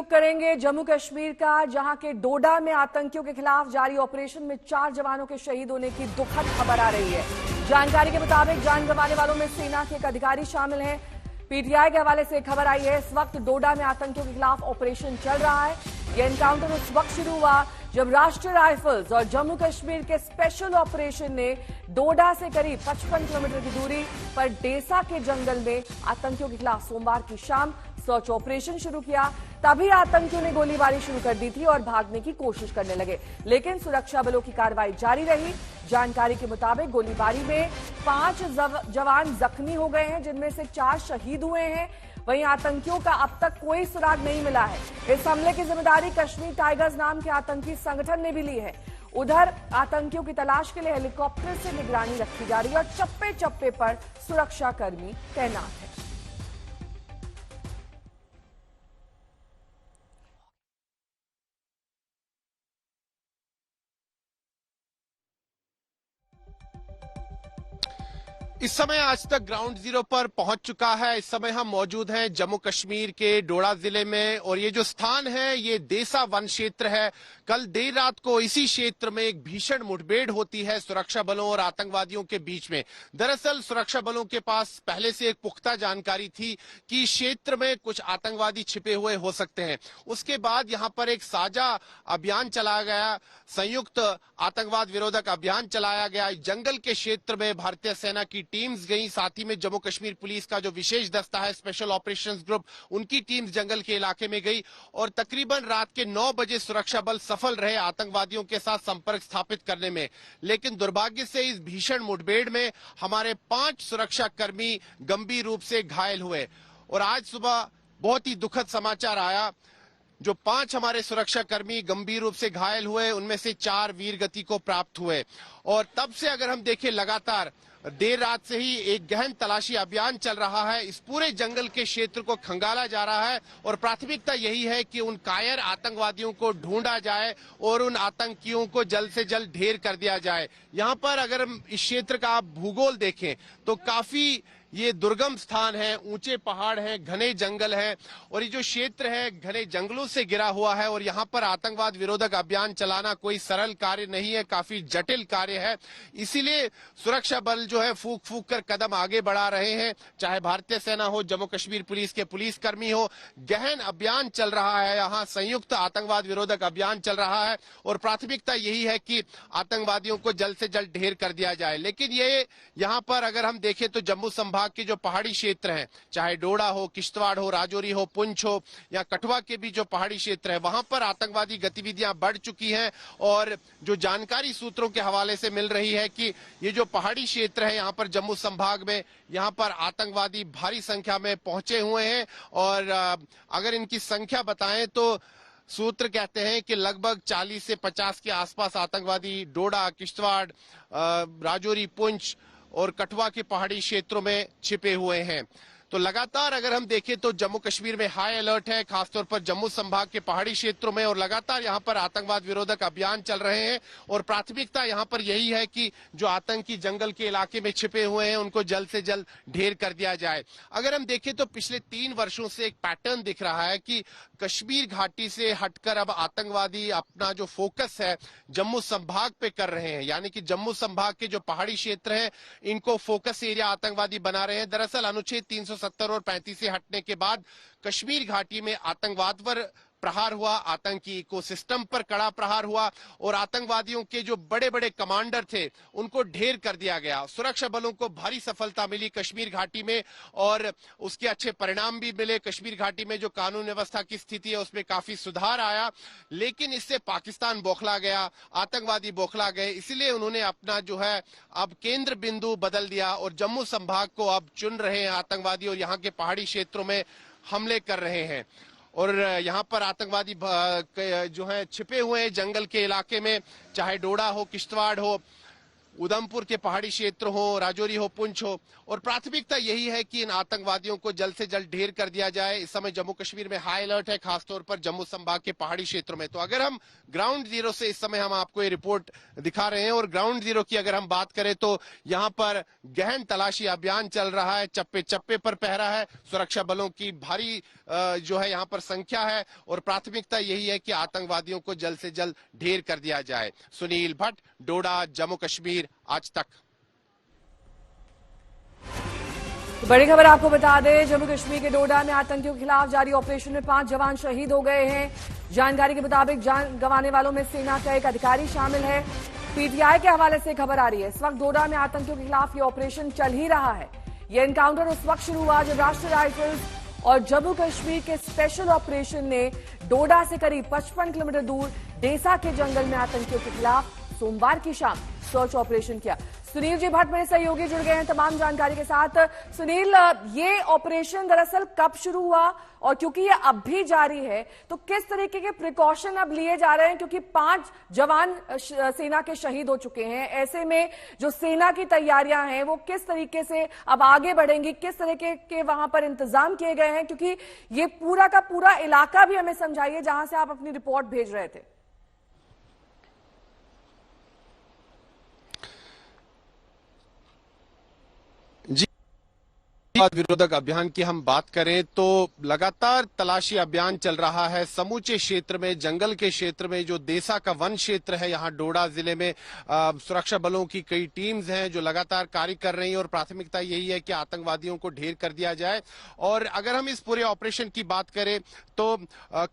रुख करेंगे जम्मू कश्मीर का, जहां के डोडा में आतंकियों के खिलाफ जारी ऑपरेशन में 4 जवानों के शहीद होने की दुखद खबर आ रही है। जानकारी के मुताबिक जान गंवाने वालों में सेना के एक अधिकारी शामिल हैं। पीटीआई के हवाले से खबर आई है, इस वक्त डोडा में आतंकियों के खिलाफ ऑपरेशन चल रहा है। यह एनकाउंटर उस वक्त शुरू हुआ जब राष्ट्रीय राइफल्स और जम्मू कश्मीर के स्पेशल ऑपरेशन ने डोडा से करीब 55 किलोमीटर की दूरी पर डेसा के जंगल में आतंकियों के खिलाफ सोमवार की शाम सर्च ऑपरेशन शुरू किया। तभी आतंकियों ने गोलीबारी शुरू कर दी थी और भागने की कोशिश करने लगे, लेकिन सुरक्षा बलों की कार्रवाई जारी रही। जानकारी के मुताबिक गोलीबारी में 5 जवान जख्मी हो गए हैं, जिनमें से 4 शहीद हुए हैं। वहीं आतंकियों का अब तक कोई सुराग नहीं मिला है। इस हमले की जिम्मेदारी कश्मीर टाइगर्स नाम के आतंकी संगठन ने भी ली है। उधर आतंकियों की तलाश के लिए हेलीकॉप्टर से निगरानी रखी जा रही है और चप्पे चप्पे पर सुरक्षाकर्मी तैनात है। इस समय आज तक ग्राउंड जीरो पर पहुंच चुका है। इस समय हम मौजूद हैं जम्मू कश्मीर के डोडा जिले में और ये जो स्थान है ये देसा वन क्षेत्र है। कल देर रात को इसी क्षेत्र में एक भीषण मुठभेड़ होती है सुरक्षा बलों और आतंकवादियों के बीच में। दरअसल सुरक्षा बलों के पास पहले से एक पुख्ता जानकारी थी कि क्षेत्र में कुछ आतंकवादी छिपे हुए हो सकते हैं। उसके बाद यहां पर एक साझा अभियान चलाया गया, संयुक्त आतंकवाद विरोधक अभियान चलाया गया। जंगल के क्षेत्र में भारतीय सेना की टीम्स गई, साथ ही में जम्मू कश्मीर पुलिस का जो विशेष दस्ता है स्पेशल ऑपरेशंस ग्रुप, उनकी टीम्स जंगल के इलाके में गई और तकरीबन रात के 9 बजे सुरक्षा बल सफल रहे आतंकवादियों के साथ संपर्क स्थापित करने में। लेकिन दुर्भाग्य से इस भीषण मुठभेड़ में हमारे 5 सुरक्षा कर्मी गंभीर रूप से घायल हुए और आज सुबह बहुत ही दुखद समाचार आया। जो 5 हमारे सुरक्षा कर्मी गंभीर रूप से घायल हुए, उनमें से 4 वीर गति को प्राप्त हुए और तब से अगर हम देखें लगातार देर रात से ही एक गहन तलाशी अभियान चल रहा है। इस पूरे जंगल के क्षेत्र को खंगाला जा रहा है और प्राथमिकता यही है कि उन कायर आतंकवादियों को ढूंढा जाए और उन आतंकियों को जल्द से जल्द ढेर कर दिया जाए। यहाँ पर अगर हम इस क्षेत्र का आप भूगोल देखें तो काफी ये दुर्गम स्थान है, ऊंचे पहाड़ हैं, घने जंगल हैं और ये जो क्षेत्र है घने जंगलों से घिरा हुआ है और यहाँ पर आतंकवाद विरोधक अभियान चलाना कोई सरल कार्य नहीं है, काफी जटिल कार्य है। इसीलिए सुरक्षा बल जो है फूक फूक कर कदम आगे बढ़ा रहे हैं, चाहे भारतीय सेना हो, जम्मू कश्मीर पुलिस के पुलिसकर्मी हो। गहन अभियान चल रहा है, यहाँ संयुक्त आतंकवाद विरोधक अभियान चल रहा है और प्राथमिकता यही है कि आतंकवादियों को जल्द से जल्द ढेर कर दिया जाए। लेकिन ये यहाँ पर अगर हम देखें तो जम्मू संभाग के जो पहाड़ी क्षेत्र हैं, चाहे डोडा हो, किश्तवाड़ हो, राजौरी हो, पुंछ हो या कठुआ के भी जो पहाड़ी क्षेत्र है, वहां पर आतंकवादी गतिविधियां बढ़ चुकी हैं और जो जानकारी सूत्रों के हवाले से मिल रही है कि ये जो पहाड़ी क्षेत्र है यहाँ पर जम्मू संभाग में, यहाँ पर आतंकवादी भारी संख्या में पहुंचे हुए हैं और अगर इनकी संख्या बताएं तो सूत्र कहते हैं कि लगभग 40 से 50 के आसपास आतंकवादी डोडा, किश्तवाड़, राजौरी, पुंछ और कठुआ के पहाड़ी क्षेत्रों में छिपे हुए हैं। तो लगातार अगर हम देखें तो जम्मू कश्मीर में हाई अलर्ट है, खासतौर पर जम्मू संभाग के पहाड़ी क्षेत्रों में और लगातार यहां पर आतंकवाद विरोधक अभियान चल रहे हैं और प्राथमिकता यहां पर यही है कि जो आतंकी जंगल के इलाके में छिपे हुए हैं उनको जल्द से जल्द ढेर कर दिया जाए। अगर हम देखें तो पिछले 3 वर्षों से एक पैटर्न दिख रहा है कि कश्मीर घाटी से हटकर अब आतंकवादी अपना जो फोकस है जम्मू संभाग पे कर रहे हैं, यानी कि जम्मू संभाग के जो पहाड़ी क्षेत्र है इनको फोकस एरिया आतंकवादी बना रहे हैं। दरअसल अनुच्छेद 370 और 35 से हटने के बाद कश्मीर घाटी में आतंकवाद पर प्रहार हुआ, आतंकी इकोसिस्टम पर कड़ा प्रहार हुआ और आतंकवादियों के जो बड़े बड़े कमांडर थे उनको ढेर कर दिया गया। सुरक्षा बलों को भारी सफलता मिली कश्मीर घाटी में और उसके अच्छे परिणाम भी मिले। कश्मीर घाटी में जो कानून व्यवस्था की स्थिति है उसमें काफी सुधार आया, लेकिन इससे पाकिस्तान बौखला गया, आतंकवादी बौखला गए। इसलिए उन्होंने अपना जो है अब केंद्र बिंदु बदल दिया और जम्मू संभाग को अब चुन रहे हैं आतंकवादी और यहाँ के पहाड़ी क्षेत्रों में हमले कर रहे हैं और यहाँ पर आतंकवादी जो है छिपे हुए हैं जंगल के इलाके में, चाहे डोडा हो, किश्तवाड़ हो, उधमपुर के पहाड़ी क्षेत्र हो, राजौरी हो, पुंछ हो, और प्राथमिकता यही है कि इन आतंकवादियों को जल्द से जल्द ढेर कर दिया जाए। इस समय जम्मू कश्मीर में हाई अलर्ट है, खासतौर पर जम्मू संभाग के पहाड़ी क्षेत्रों में। तो अगर हम ग्राउंड जीरो से इस समय हम आपको ये रिपोर्ट दिखा रहे हैं, और ग्राउंड जीरो की अगर हम बात करें तो यहाँ पर गहन तलाशी अभियान चल रहा है, चप्पे चप्पे पर पहरा है, सुरक्षा बलों की भारी जो है यहाँ पर संख्या है, और प्राथमिकता यही है कि आतंकवादियों को जल्द से जल्द ढेर कर दिया जाए। सुनील भट्ट, डोडा, जम्मू कश्मीर, आज तक। बड़ी खबर आपको बता दें, जम्मू कश्मीर के डोडा में आतंकियों के खिलाफ जारी ऑपरेशन में 5 जवान शहीद हो गए हैं। जानकारी के मुताबिक जान गंवाने वालों में सेना का एक अधिकारी शामिल है। पीटीआई के हवाले से खबर आ रही है, इस वक्त डोडा में आतंकियों के खिलाफ ये ऑपरेशन चल ही रहा है। यह एनकाउंटर उस वक्त शुरू हुआ जब राष्ट्रीय राइफल्स और जम्मू कश्मीर के स्पेशल ऑपरेशन ने डोडा से करीब 55 किलोमीटर दूर डेसा के जंगल में आतंकियों के खिलाफ सोमवार की शाम सर्च ऑपरेशन किया। सुनील जी भट्ट मेरे सहयोगी जुड़ गए हैं तमाम जानकारी के साथ। सुनील, ये ऑपरेशन दरअसल कब शुरू हुआ, और क्योंकि ये अब भी जारी है तो किस तरीके के प्रिकॉशन अब लिए जा रहे हैं, क्योंकि 5 जवान सेना के शहीद हो चुके हैं। ऐसे में जो सेना की तैयारियां हैं वो किस तरीके से अब आगे बढ़ेंगी, किस तरीके के वहां पर इंतजाम किए गए हैं, क्योंकि ये पूरा का पूरा इलाका भी हमें समझाइए जहां से आप अपनी रिपोर्ट भेज रहे थे। विरोधक अभियान की हम बात करें तो लगातार तलाशी अभियान चल रहा है समूचे क्षेत्र में, जंगल के क्षेत्र में। जो देसा का वन क्षेत्र है यहाँ डोडा जिले में, सुरक्षा बलों की कई टीम्स हैं जो लगातार कार्य कर रही हैं, और प्राथमिकता यही है कि आतंकवादियों को ढेर कर दिया जाए। और अगर हम इस पूरे ऑपरेशन की बात करें तो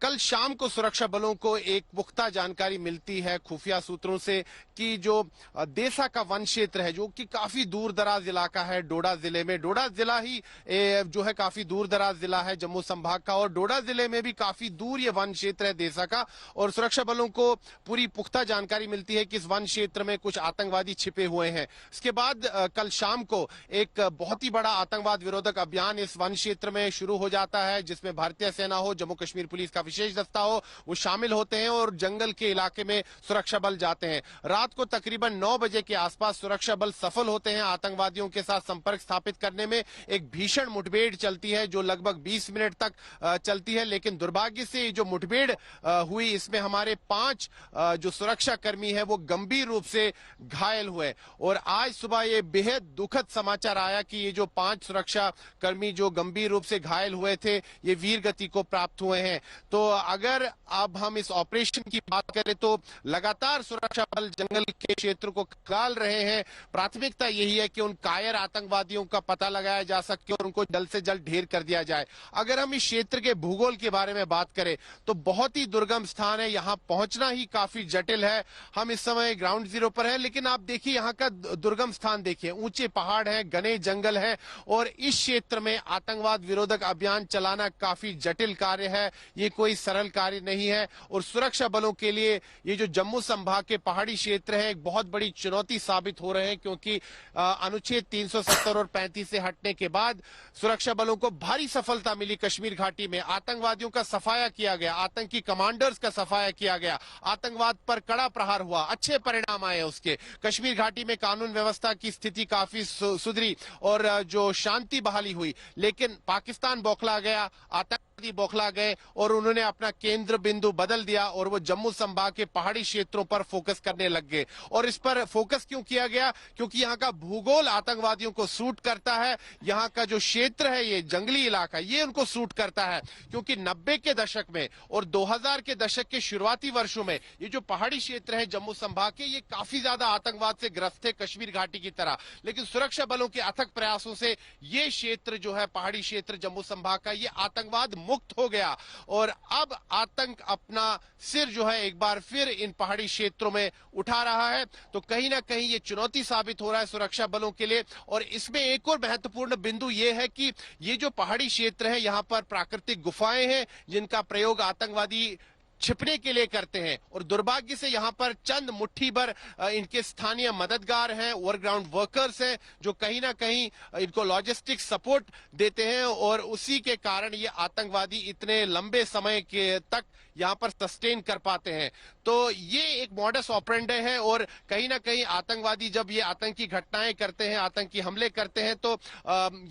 कल शाम को सुरक्षा बलों को एक पुख्ता जानकारी मिलती है खुफिया सूत्रों से कि जो देसा का वन क्षेत्र है, जो कि काफी दूर दराज इलाका है डोडा जिले में, डोडा जिला ही जो है काफी दूर दराज जिला है जम्मू संभाग का, और डोडा जिले में भी काफी दूर ये वन क्षेत्र है देसा का। और सुरक्षा बलों को पूरी पुख्ता जानकारी मिलती है कि इस वन क्षेत्र में कुछ आतंकवादी छिपे हुए हैं। इसके बाद कल शाम को एक बहुत ही बड़ा आतंकवाद विरोधक अभियान इस वन क्षेत्र में शुरू हो जाता है, जिसमें भारतीय सेना हो, जम्मू कश्मीर पुलिस का विशेष दस्ता हो, वो शामिल होते हैं और जंगल के इलाके में सुरक्षा बल जाते हैं। रात को तकरीबन 9 बजे के आसपास सुरक्षा बल सफल होते हैं आतंकवादियों के साथ संपर्क स्थापित करने में। एक भीषण मुठभेड़ चलती है जो लगभग 20 मिनट तक चलती है, लेकिन दुर्भाग्य से जो मुठभेड़ हुई इसमें हमारे 5 जो सुरक्षा कर्मी है वो गंभीर रूप से घायल हुए। और आज सुबह ये बेहद दुखद समाचार आया कि ये जो 5 सुरक्षा कर्मी जो गंभीर रूप से घायल हुए थे ये वीर गति को प्राप्त हुए हैं। तो अगर अब हम इस ऑपरेशन की बात करें तो लगातार सुरक्षा बल जंगल के क्षेत्र को खंगाल रहे हैं। प्राथमिकता यही है कि उन कायर आतंकवादियों का पता लगाया जा सके और उनको जल्द से जल्द ढेर कर दिया जाए। अगर हम इस क्षेत्र के भूगोल के बारे में बात करें तो बहुत ही दुर्गम स्थान है, यहाँ पहुंचना ही काफी जटिल है। हम इस समय ग्राउंड जीरो पर है, लेकिन आप देखिए यहाँ का दुर्गम स्थान देखिए, ऊंचे पहाड़ है, घने जंगल है, और इस क्षेत्र में आतंकवाद विरोधक अभियान चलाना काफी जटिल कार्य है, ये कोई सरल कार्य नहीं है। और सुरक्षा बलों के लिए ये जो जम्मू संभाग के पहाड़ी क्षेत्र है एक बहुत बड़ी चुनौती साबित हो रहे हैं, क्योंकि अनुच्छेद 370 और 35 से हटने के बाद सुरक्षा बलों को भारी सफलता मिली। कश्मीर घाटी में आतंकवादियों का सफाया किया गया, आतंकी कमांडर्स का सफाया किया गया, आतंकवाद पर कड़ा प्रहार हुआ, अच्छे परिणाम आए उसके। कश्मीर घाटी में कानून व्यवस्था की स्थिति काफी सुधरी और जो शांति बहाली हुई, लेकिन पाकिस्तान बौखला गया, आतंकवादी बौखला गए और उन्होंने अपना केंद्र बिंदु बदल दिया और वो जम्मू संभाग के पहाड़ी क्षेत्रों पर फोकस करने लग गए। और इस पर फोकस क्यों किया गया? क्योंकि यहाँ का भूगोल आतंकवादियों को सूट करता है, यहाँ का जो क्षेत्र है ये जंगली इलाका ये उनको सूट करता है। क्योंकि 90 के दशक में और 2000 के दशक के शुरुआती वर्षों में ये जो पहाड़ी क्षेत्र है जम्मू संभाग के, ये काफी ज्यादा आतंकवाद से ग्रस्त थे कश्मीर घाटी की तरह, लेकिन सुरक्षा बलों के अथक प्रयासों से ये क्षेत्र जो है पहाड़ी क्षेत्र जम्मू संभाग का ये आतंकवाद मुक्त हो गया। और अब आतंक अपना सिर जो है एक बार फिर इन पहाड़ी क्षेत्रों में उठा रहा है। तो कहीं ना कहीं ये चुनौती साबित हो रहा है सुरक्षा बलों के लिए। और इसमें एक और महत्वपूर्ण बिंदु ये है कि ये जो पहाड़ी क्षेत्र है यहाँ पर प्राकृतिक गुफाएं हैं जिनका प्रयोग आतंकवादी छिपने के लिए करते हैं। और दुर्भाग्य से यहाँ पर चंद मुट्ठी भर इनके स्थानीय मददगार हैं, ओवरग्राउंड वर्कर्स हैं, जो कहीं ना कहीं इनको लॉजिस्टिक सपोर्ट देते हैं, और उसी के कारण ये आतंकवादी इतने लंबे समय के तक यहाँ पर सस्टेन कर पाते हैं। तो ये एक मॉडस ऑपरेंडी है, और कहीं ना कहीं आतंकवादी जब ये आतंकी घटनाएं करते हैं, आतंकी हमले करते हैं, तो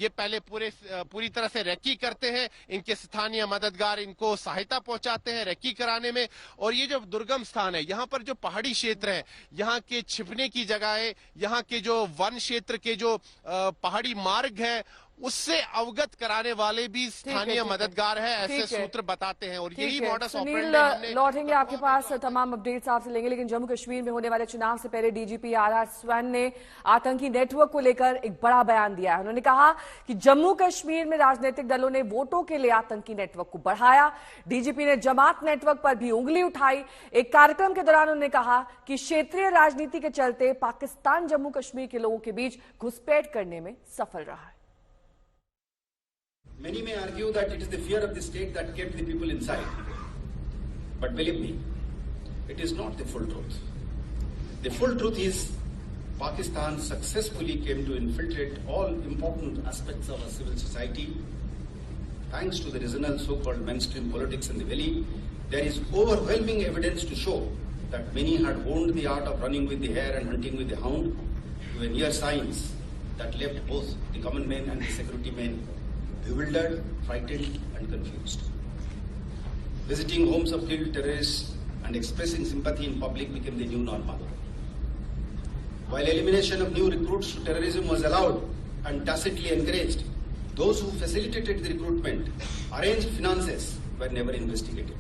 ये पहले पूरी तरह से रेकी करते हैं। इनके स्थानीय मददगार इनको सहायता पहुंचाते हैं रेकी कराने में। और ये जो दुर्गम स्थान है, यहाँ पर जो पहाड़ी क्षेत्र है, यहाँ के छिपने की जगह है, यहाँ के जो वन क्षेत्र के जो पहाड़ी मार्ग है, उससे अवगत कराने वाले भी स्थानीय मददगार है, ऐसे सूत्र बताते हैं। और यही मॉडस ऑपरेंडी लौटेंगे आपके पास, तमाम अपडेट्स आपसे लेंगे। लेकिन जम्मू कश्मीर में होने वाले चुनाव से पहले डीजीपी आर स्वैन ने आतंकी नेटवर्क को लेकर एक बड़ा बयान दिया है। उन्होंने कहा कि जम्मू कश्मीर में राजनीतिक दलों ने वोटों के लिए आतंकी नेटवर्क को बढ़ाया। डीजीपी ने जमात नेटवर्क पर भी उंगली उठाई। एक कार्यक्रम के दौरान उन्होंने कहा कि क्षेत्रीय राजनीति के चलते पाकिस्तान जम्मू कश्मीर के लोगों के बीच घुसपैठ करने में सफल रहा है। Many may argue that it is the fear of the state that kept the people inside. But believe me, it is not the full truth. The full truth is Pakistan successfully came to infiltrate all important aspects of our civil society. Thanks to the regional so-called mainstream politics in the valley, there is overwhelming evidence to show that many had honed the art of running with the hare and hunting with the hound to a near science that left both the common men and the security men bewildered, frightened and confused. Visiting homes of killed terrorists and expressing sympathy in public became the new normal. While elimination of new recruits to terrorism was allowed and tacitly encouraged, those who facilitated the recruitment, arranged finances, were never investigated.